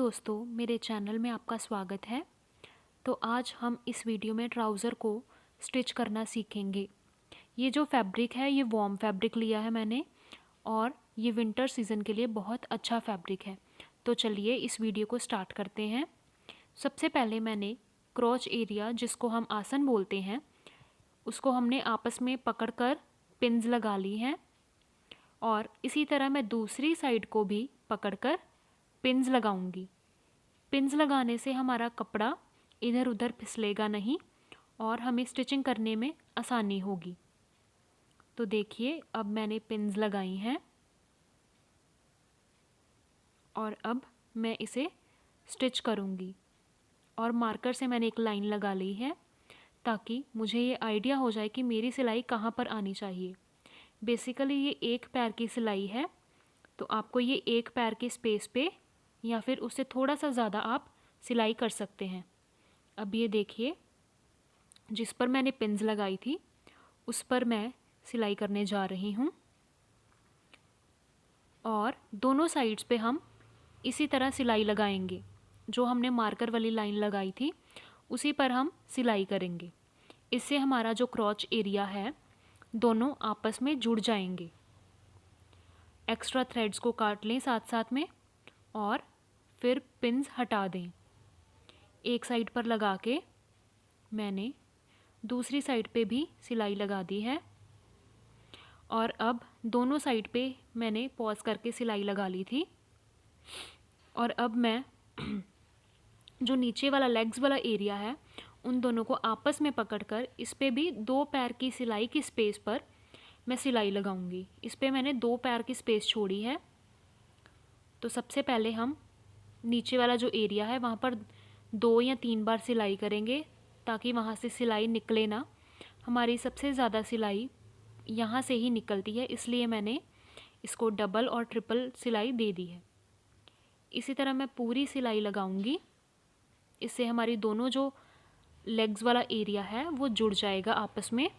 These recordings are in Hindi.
दोस्तों, मेरे चैनल में आपका स्वागत है। तो आज हम इस वीडियो में ट्राउज़र को स्टिच करना सीखेंगे। ये जो फैब्रिक है ये वॉर्म फैब्रिक लिया है मैंने और ये विंटर सीज़न के लिए बहुत अच्छा फैब्रिक है। तो चलिए इस वीडियो को स्टार्ट करते हैं। सबसे पहले मैंने क्रॉच एरिया, जिसको हम आसन बोलते हैं, उसको हमने आपस में पकड़कर पिन्स लगा ली हैं और इसी तरह मैं दूसरी साइड को भी पकड़कर पिन्स लगाऊंगी। पिन्स लगाने से हमारा कपड़ा इधर उधर फिसलेगा नहीं और हमें स्टिचिंग करने में आसानी होगी। तो देखिए, अब मैंने पिन्स लगाई हैं और अब मैं इसे स्टिच करूंगी। और मार्कर से मैंने एक लाइन लगा ली है ताकि मुझे ये आइडिया हो जाए कि मेरी सिलाई कहाँ पर आनी चाहिए। बेसिकली ये एक पैर की सिलाई है, तो आपको ये एक पैर के स्पेस पे या फिर उससे थोड़ा सा ज़्यादा आप सिलाई कर सकते हैं। अब ये देखिए, जिस पर मैंने पिन्स लगाई थी उस पर मैं सिलाई करने जा रही हूँ और दोनों साइड्स पे हम इसी तरह सिलाई लगाएंगे। जो हमने मार्कर वाली लाइन लगाई थी उसी पर हम सिलाई करेंगे। इससे हमारा जो क्रॉच एरिया है दोनों आपस में जुड़ जाएंगे। एक्स्ट्रा थ्रेड्स को काट लें साथ साथ में और फिर पिन्स हटा दें। एक साइड पर लगा के मैंने दूसरी साइड पे भी सिलाई लगा दी है और अब दोनों साइड पे मैंने पॉज करके सिलाई लगा ली थी। और अब मैं जो नीचे वाला लेग्स वाला एरिया है उन दोनों को आपस में पकड़कर इस पे भी दो पैर की सिलाई की स्पेस पर मैं सिलाई लगाऊंगी। इस पे मैंने दो पैर की स्पेस छोड़ी है। तो सबसे पहले हम नीचे वाला जो एरिया है वहाँ पर 2 या 3 बार सिलाई करेंगे ताकि वहाँ से सिलाई निकले ना। हमारी सबसे ज़्यादा सिलाई यहाँ से ही निकलती है, इसलिए मैंने इसको डबल और ट्रिपल सिलाई दे दी है। इसी तरह मैं पूरी सिलाई लगाऊंगी। इससे हमारी दोनों जो लेग्स वाला एरिया है वो जुड़ जाएगा आपस में।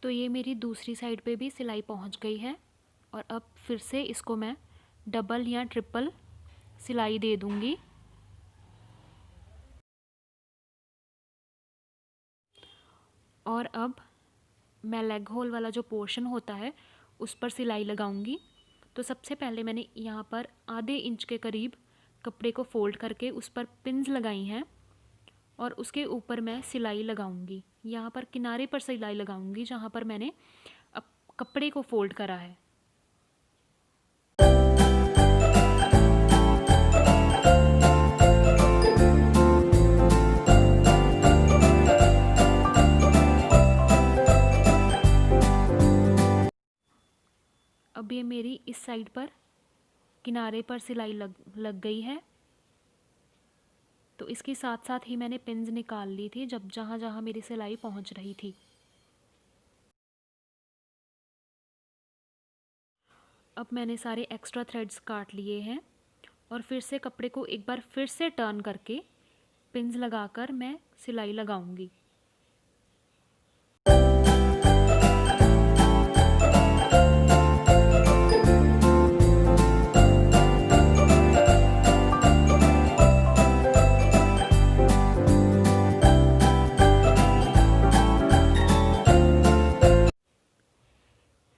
तो ये मेरी दूसरी साइड पे भी सिलाई पहुंच गई है और अब फिर से इसको मैं डबल या ट्रिपल सिलाई दे दूंगी। और अब मैं लेग होल वाला जो पोर्शन होता है उस पर सिलाई लगाऊंगी। तो सबसे पहले मैंने यहाँ पर आधे इंच के करीब कपड़े को फोल्ड करके उस पर पिन्स लगाई हैं और उसके ऊपर मैं सिलाई लगाऊंगी। यहाँ पर किनारे पर सिलाई लगाऊंगी जहाँ पर मैंने अब कपड़े को फोल्ड करा है। अब ये मेरी इस साइड पर किनारे पर सिलाई लग गई है। तो इसके साथ साथ ही मैंने पिन्स निकाल ली थी जब जहाँ जहाँ मेरी सिलाई पहुँच रही थी। अब मैंने सारे एक्स्ट्रा थ्रेड्स काट लिए हैं और फिर से कपड़े को एक बार फिर से टर्न करके पिन्स लगाकर मैं सिलाई लगाऊंगी।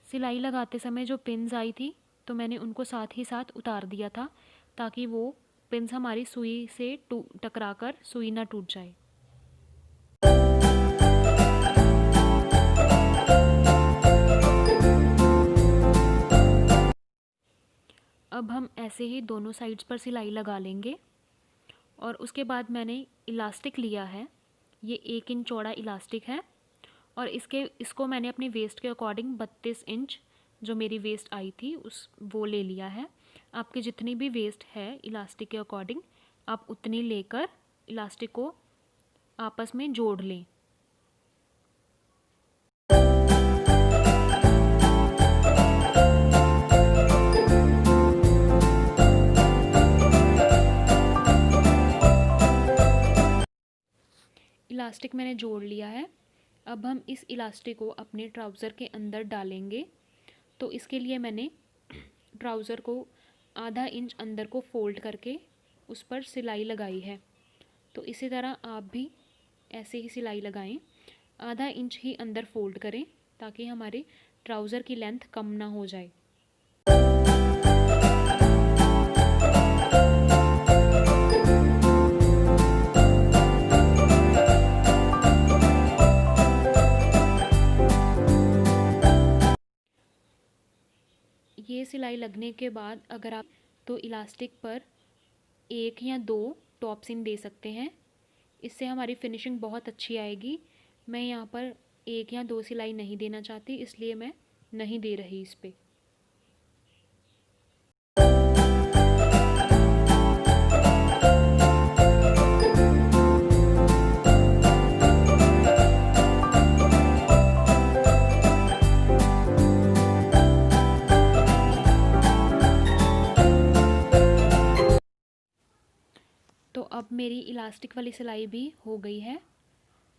सिलाई लगाते समय जो पिन्स आई थी तो मैंने उनको साथ ही साथ उतार दिया था ताकि वो पिन्स हमारी सुई से टकराकर सुई ना टूट जाए। अब हम ऐसे ही दोनों साइड्स पर सिलाई लगा लेंगे और उसके बाद मैंने इलास्टिक लिया है। ये 1 इंच चौड़ा इलास्टिक है और इसको मैंने अपनी वेस्ट के अकॉर्डिंग 32 इंच जो मेरी वेस्ट आई थी वो ले लिया है। आपकी जितनी भी वेस्ट है इलास्टिक के अकॉर्डिंग आप उतनी लेकर इलास्टिक को आपस में जोड़ लें। इलास्टिक मैंने जोड़ लिया है। अब हम इस इलास्टिक को अपने ट्राउज़र के अंदर डालेंगे। तो इसके लिए मैंने ट्राउज़र को आधा इंच अंदर को फ़ोल्ड करके उस पर सिलाई लगाई है। तो इसी तरह आप भी ऐसे ही सिलाई लगाएं। आधा इंच ही अंदर फ़ोल्ड करें ताकि हमारे ट्राउज़र की लेंथ कम ना हो जाए। ये सिलाई लगने के बाद अगर आप तो इलास्टिक पर 1 या 2 टॉप सीम दे सकते हैं। इससे हमारी फिनिशिंग बहुत अच्छी आएगी। मैं यहाँ पर 1 या 2 सिलाई नहीं देना चाहती, इसलिए मैं नहीं दे रही इस पर। तो अब मेरी इलास्टिक वाली सिलाई भी हो गई है।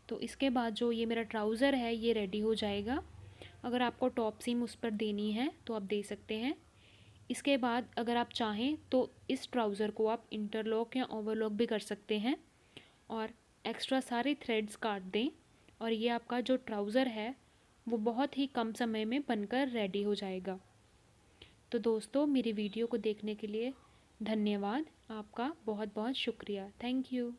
तो इसके बाद जो ये मेरा ट्राउज़र है ये रेडी हो जाएगा। अगर आपको टॉप सीम उस पर देनी है तो आप दे सकते हैं। इसके बाद अगर आप चाहें तो इस ट्राउज़र को आप इंटरलॉक या ओवरलॉक भी कर सकते हैं और एक्स्ट्रा सारे थ्रेड्स काट दें, और ये आपका जो ट्राउज़र है वो बहुत ही कम समय में बनकर रेडी हो जाएगा। तो दोस्तों, मेरी वीडियो को देखने के लिए धन्यवाद। आपका बहुत बहुत शुक्रिया। Thank you.